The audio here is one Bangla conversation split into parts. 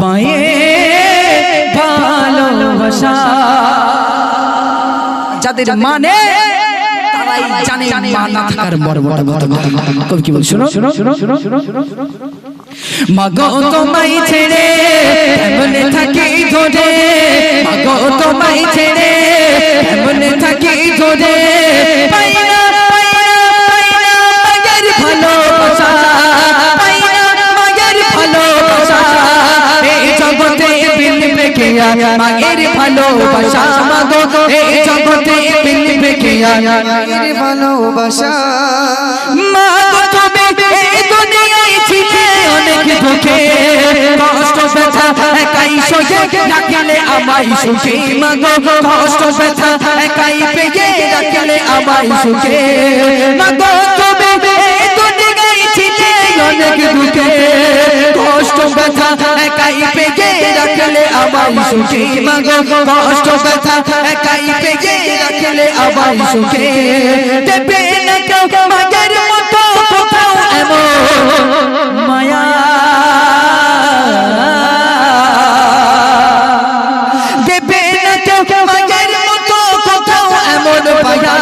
মায়ের ভালোবাসা যাদের মানে তারাই জানে মা না থাকার মর্মটা কতটা। কবি কি বল শোনো মাগো তোমায় ছেড়ে কেমনে থাকি ধরে, মাগো তোমায় ছেড়ে কেমনে থাকি ধরে, পাইনা মায়ের ভালোবাসা, পাইনা মায়ের ভালোবাসা, এই জগতে মিলবে কে মায়ের ভালোবাসা, মাগো এই জগতে মিলবে কে মায়ের ভালোবাসা। মাগো তুমি এই দুনিয়ায় ছিলে অনেক দুঃখে কষ্ট ব্যথা একাই সয়ে রাখলে আমায় সুখে, মাগো কষ্ট ব্যথা একাই পেয়ে রাখলে আমায় সুখে, মাগো তুমি এই দুনিয়ায় ছিলে অনেক দুঃখে কষ্ট ব্যথা একাই পেয়ে রাখলে আমায় সুখে, মাগো কষ্ট ব্যথা একাই পেয়ে রাখলে আমায় সুখে। দেবে না কেউ মায়ের মতো কোথাও এমন মায়া, দেবে না কেউ মায়ের মতো কোথাও এমন মায়া,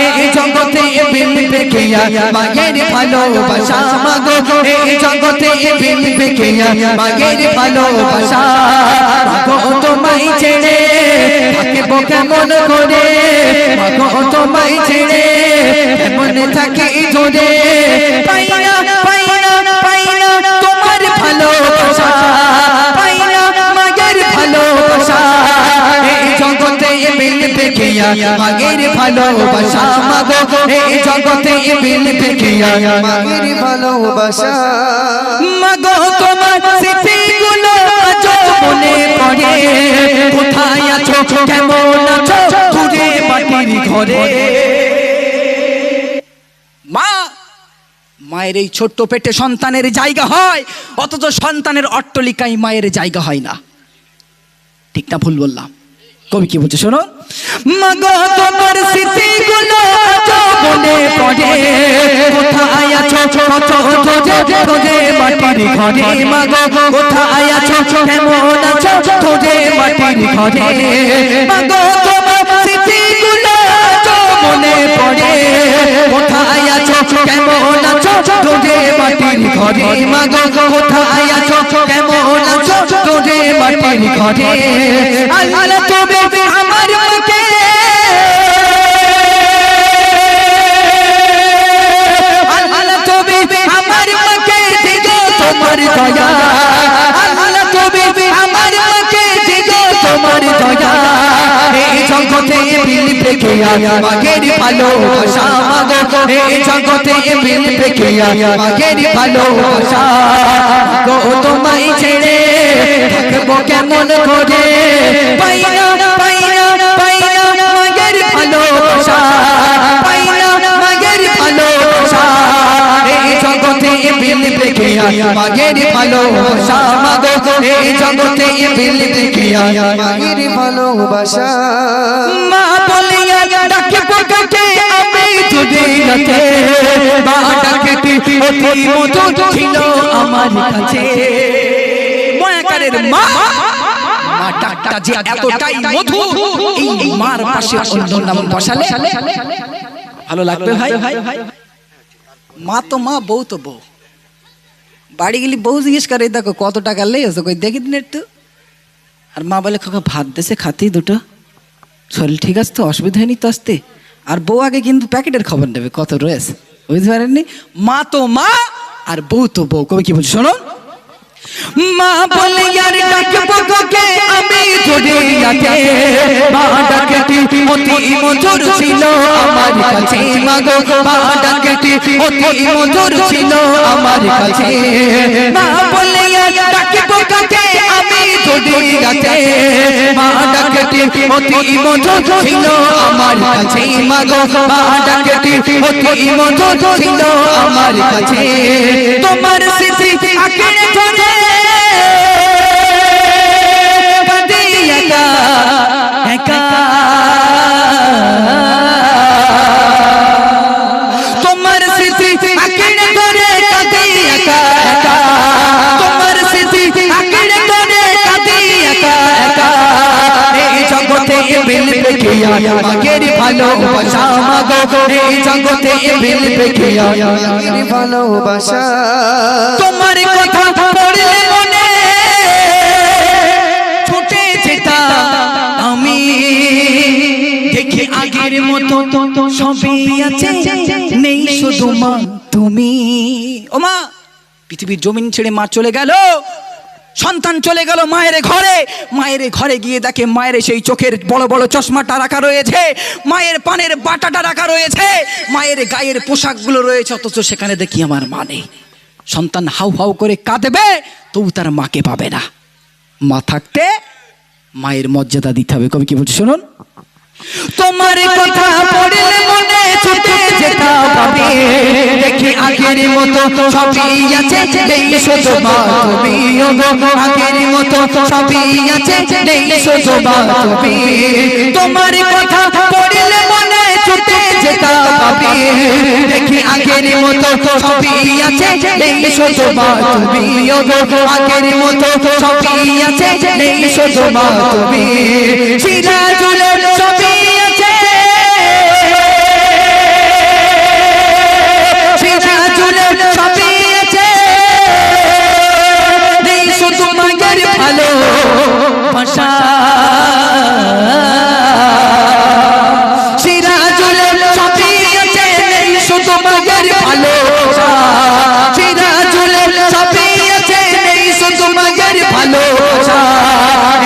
এই জগতে মিলবে কে মায়ের ভালোবাসা, মাগো এই জগতে মিলবে কে মায়ের ভালোবাসা, মাগো তোমায় ছেড়ে থাকবো কেমন করে, মাগো তোমায় ছেড়ে কেমন থাকি ধরে, পাইনা তোমার ভালোবাসা, পাইনা মায়ের ভালোবাসা, এই জগতে মিলবে কে মায়ের ভালোবাসা, মাগো এই জগতে মিলবে কে মায়ের ভালোবাসা, মাগো তোমার স্মৃতিগুলো আজ মনে পড়ে, কোথায় আছো কেমন আছো দূরে মাটির ঘরে। মা মায়ের এই ছোট্ট পেটে সন্তানের জায়গা হয়, অথচ সন্তানের অট্টালিকায় মায়ের জায়গা হয় না। ঠিক না ভুল বললাম? কবি কি বলছে শোনো, মাগো তোমার স্মৃতিগুলো আজ মনে পড়ে, কোথায় আছো তোরে মাটির ঘরে, মাগো কোথায় আছো কেমন আছো তোরে মাটির ঘরে, মাগো তোমার স্মৃতিগুলো আজ মনে পড়ে, কোথায় আছো কেমন আছো তোরে মাটির ঘরে, মাগো কোথায় আছো কেমন আছো তোরে মাটির ঘরে। আল্লাহ তুমি আমার মাকে, আল্লাহ তুমি আমার মাকে দিও তোমার দয়া, আল্লাহ তুমি আমার মাকে দিও তোমার দয়া, এই জগতে মিলবে কে মায়ের ভালোবাসা, মাগো এই জগতে মিলবে কে মায়ের ভালোবাসা, মাগো তোমায় ছেড়ে থাকবো কেমন করে, পাইনা মায়ের ভালোবাসা, পাইনা মায়ের ভালোবাসা, এই জগতে মিলবে কে মায়ের ভালোবাসা, মাগো এই জগতে মিলবে কে মায়ের ভালোবাসা। মা বলিয়া ডাকবো কাকে আমি দুনিয়াতে, মা ডাকতে অতি মধুর ছিল আমার কাছে, মায়াকারের মা মা ডাকটা যে এতটাই মধু, এই মার পাশে অন্য নাম বসালে ভালো লাগবে ভাই। মা তো মা, বউ তো বউ, বাড়ি গেলি বউ জিজ্ঞেস করে দেখো কত টাকা লেগেছে, কই দেখি দিন একটু, আর মা বলে খোকা ভাত দেশে খাতেই দুটো, শরীর ঠিক আছে তো, অসুবিধা হয়নি তো আসতে, আর বউ আগে কিন্তু প্যাকেটের খবর নেবে কত রয়েছে, বুঝতে পারেননি? মা তো মা আর বউ তো বউ। কবে কি বলছি শোনো, মা বলে আর ডাকবো কাকে আমি দুনিয়াতে, মা ডাকটি অতি মধুর ছিল আমার কাছে, মাগো মা ডাকটি অতি মধুর ছিল আমার কাছে, মা বলে আর ডাকবো কাকে আমি দুনিয়াতে, মা ডাকটি অতি মধুর ছিল আমার কাছে, মাগো মা ডাকটি অতি মধুর ছিল আমার কাছে। তোমার স্মৃতি আঁকড়ে ধরে একা, তোমার স্মৃতি আঁকড়ে ধরে কাঁদি একা একা, মাগের ভালোবাসা মাগো এই জগতে মিলবে কি আর মাগের ভালোবাসা তোমার কথা পড়লে মনে ছুটে যেতাম আমি দেখি আগের মতো সবই আছে নেই শুধু মা তুমি। ও মা, পৃথিবীর জমিন ছেড়ে মা চলে গেল, সন্তান চলে গেল মায়ের ঘরে। মায়ের ঘরে গিয়ে দেখে মায়ের সেই চোখের বড় বড় চশমাটা রাখা রয়েছে, মায়ের পানের বাটাটা রাখা রয়েছে, মায়ের গায়ের পোশাকগুলো রয়েছে, অথচ সেখানে দেখি আমার মা নেই। সন্তান হাউ হাউ করে কাঁদবে, তবু তার মাকে পাবে না। মা থাকতে মায়ের মর্যাদা দিতে হবে। কবি কি বলছে শুনুন, তোমার কথা পড়লে মনে ছুটে যেতাম আমি দেখি আগের মতো সবই আছে নেই শুধু মা তুমি। আগের মতো সবই আছে নেই শুধু মা তুমি। তোমার কথা পড়লে মনে ছুটে যেতাম আমি দেখি আগের মতো সবই আছে নেই শুধু মা তুমি। আগের মতো সবই আছে নেই শুধু মা তুমি। সিরাজুলের সবই আছে, সিরাজুলের সবই আছে নেই শুধু মাগের ভালোবাসা। সিরাজুলের সবই আছে নেই শুধু মাগের ভালোবাসা। সিরাজুলের সবই আছে নেই শুধু মাগের ভালোবাসা।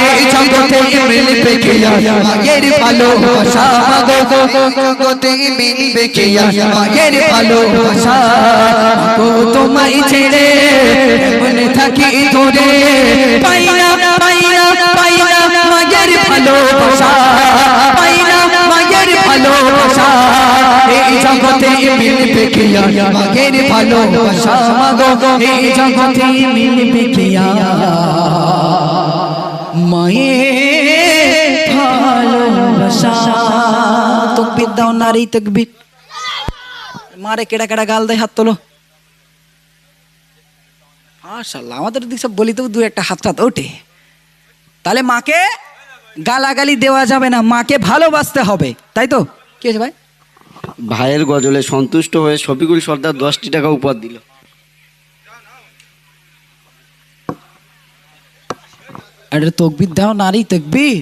এই জগতে মিলবে কি আর মাগের ভালোবাসা মাগো জগতে মিলবে কি আর মাগের ভালোবাসা। মাগো তোমায় ছেড়ে মনে থাকি ধরে পাই না পাই না পাই না মাগের ভালোবাসা, পাই না মাগের ভালোবাসা। এই জগতে মিলবে কি আর মাগের ভালোবাসা মাগো এই জগতে মিলবে কি আর মায়ের ভালোবাসা। তকবীর দাও নারী তকবীর। মারে কেডা কেডা গাল দেয়, হাত তোলো। মাশাআল্লাহ, আমাদের দিক সব বলি তো দু একটা হাত হাত ওঠে। তাহলে মাকে গালাগালি দেওয়া যাবে না, মাকে ভালোবাসতে হবে, তাই তো? কি হয়েছে ভাই? ভাইয়ের গজলে সন্তুষ্ট হয়ে শফিকুল সর্দার 10টি টাকা উপহার দিল। এটা তকবীর দাও নারী তকবীর।